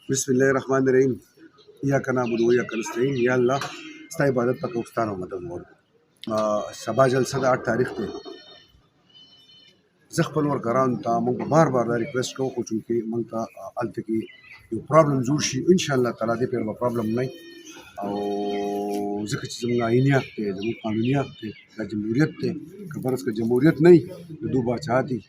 بسم الله الرحمن الرحیم. ایاک نعبد و ایاک نستعین. یا الله ستا عبادت په کوستانو مدد غواړو. سبا جلسه د 8 تاریخ دی. زه خپل ورکرانو ته موږ بار بار دا ریکویسټ کوو، خو چونکې موږ ته هلته کې یو پرابلم جوړ شي، انشاءالله تعالی دې پیر به پرابلم نه وي. او ځکه چې زموږ آئیني حق دی، زموږ قانوني حق دی، دا جمهوریت دی. که فرض که جمهوریت نه وي د دو باچا دي،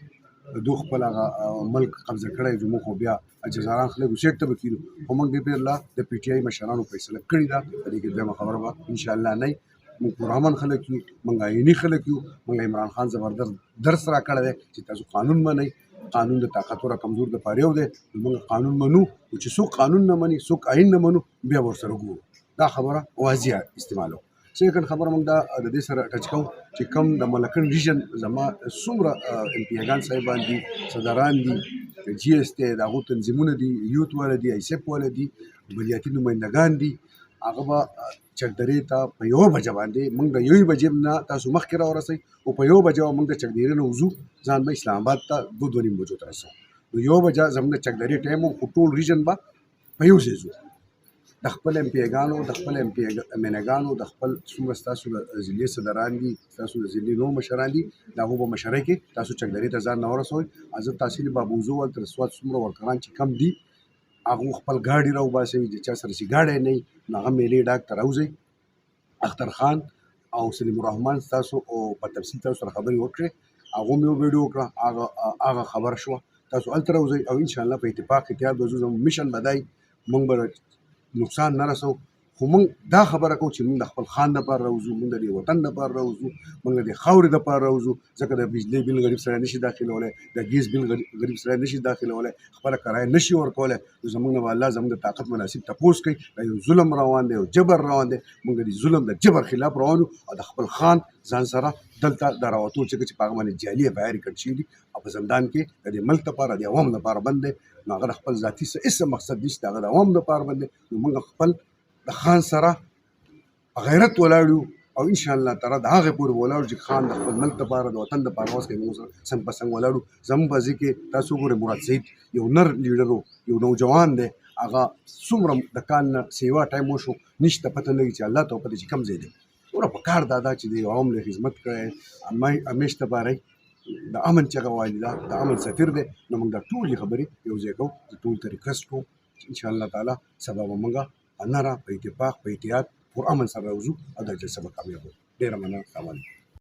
دو خپل هغه ملک قبضه کړی، زموږ خو بیا جزاران خلک اوسېټ ته به کېنو. خو موږ دې پیر له د پي ټي آی مشرانو فیصله کړې ده، په دې کې دویمه خبره به انشاءالله نه وي. موږ پرامن خلک یو، موږ آئیني خلک یو. موږ عمران خان زبردست درس راکړی دی چې تاسو قانون منئ. قانون د طاقتور کمزور دپاره یو دی. موږ قانون منو، خو چې څوک قانون نه مني، څوک آئین نه منو، بیا به ورسره ګورو. دا خبره واضح استعمالوو. سیکنډ خبره موږ دا د دې سره ټچ کوو چې کوم د ملکن ریژن زما څومره ایم پي اګان صاحبان دي، صدران دي، جي ایس دی، د هغو تنظیمونه دي، یوت والا دي، ایسپ والا دي، بلیاتي نمایندګان دي. هغه به چکدرې ته په 1 بجه باندې موږ د 1 بجې نه تاسو مخکې راورسئ، او په 1 بجه به موږ د چکدرې نه وځو، ځان به اسلام آباد ته 2-2.5 بجو ته رسوو. نو 1 بجه زموږ د چکدرې ټایم و، خو ټول ریژن به په یو ځای ځو. د خپل ایم پي اګانو، د خپل ایم پي ایم ان اګانو، د خپل څومره ستاسو د ضلعې صدران دي، ستاسو د ضلعې نور مشران دي، د هغو به مشرۍ کې تاسو چکدرې ته ځان نه ورسوئ. حضرت تحصیل بابوزو هلته د سوات څومره ورکران چې کم دي، هغو خپل ګاډي راوباسئ. د چا سره چې ګاډی نه وي نو هغه میلې ډاک ته راوځئ. اختر خان او سلیم الرحمن ستاسو او په تفصیل تاسو سره خبرې وکړې، هغو مې ویډیو وکړه، هغه خبره شوه. تاسو هلته راوځئ او انشاءالله په اتفاق اتحاد به ځو. زموږ میشن به دا وي، موږ به نقصان نه رسو، خو موږ دا خبره کوو چې موږ د خپل خان دپاره راوځو، موږ د دې وطن دپاره راوځو، موږ د دې خاورې دپاره راوځو. ځکه د بجلۍ بل غریب سړی نشي داخلولی، د ګیس بل غریب سړی نشي داخلولی، خپله کرایه نشي ورکولی. نو زموږ نه به الله زموږ د طاقت مناسب تپوس کوي. دا یو ظلم روان دی، یو جبر روان دی. موږ د دې ظلم د جبر خلاف روان یو، او د خپل خان ځان سره دلته د راوتو ځکه چې په هغه باندې جعلي اف آی آر کړل شوي دي، او په زندان کې د دې ملک دپاره، د عوام دپاره بند دی. نو هغه د خپل ذاتي څه هېڅ مقصد نشته، هغه د عوام دپاره بند دی. نو موږ خپل د خان سره په غیرت ولاړ یو، او انشاءالله تعالی د هغې پورې به ولاړ چې خان د خپل ملک دپاره، د وطن دپاره اوس کوي. موږ سره څنګ په څنګ ولاړ یو. زموږ په ځای کې تاسو وګورئ، مراد سعید یو نر لیډر و، یو نوجوان دی. هغه څومره د کال نه سیوا ټایم وشو، نشته پته لګي چې الله ته وپته چې کوم ځای دی. څومره په کار دا چې د یو عوام له خدمت کړی، همیش دپاره د امن چغه وایي، دا د امن سفیر دی. نو موږ دا ټولې خبرې یو ځای کوو. زه ټولو ته ریکویسټ کوم چې انشاءالله تعالی سبا به موږ په نره، په اتفاق، په اتحاد، پر امن سره راوځو، او دا جلسه به کامیابه. ډېره مننه. السلام علیکم.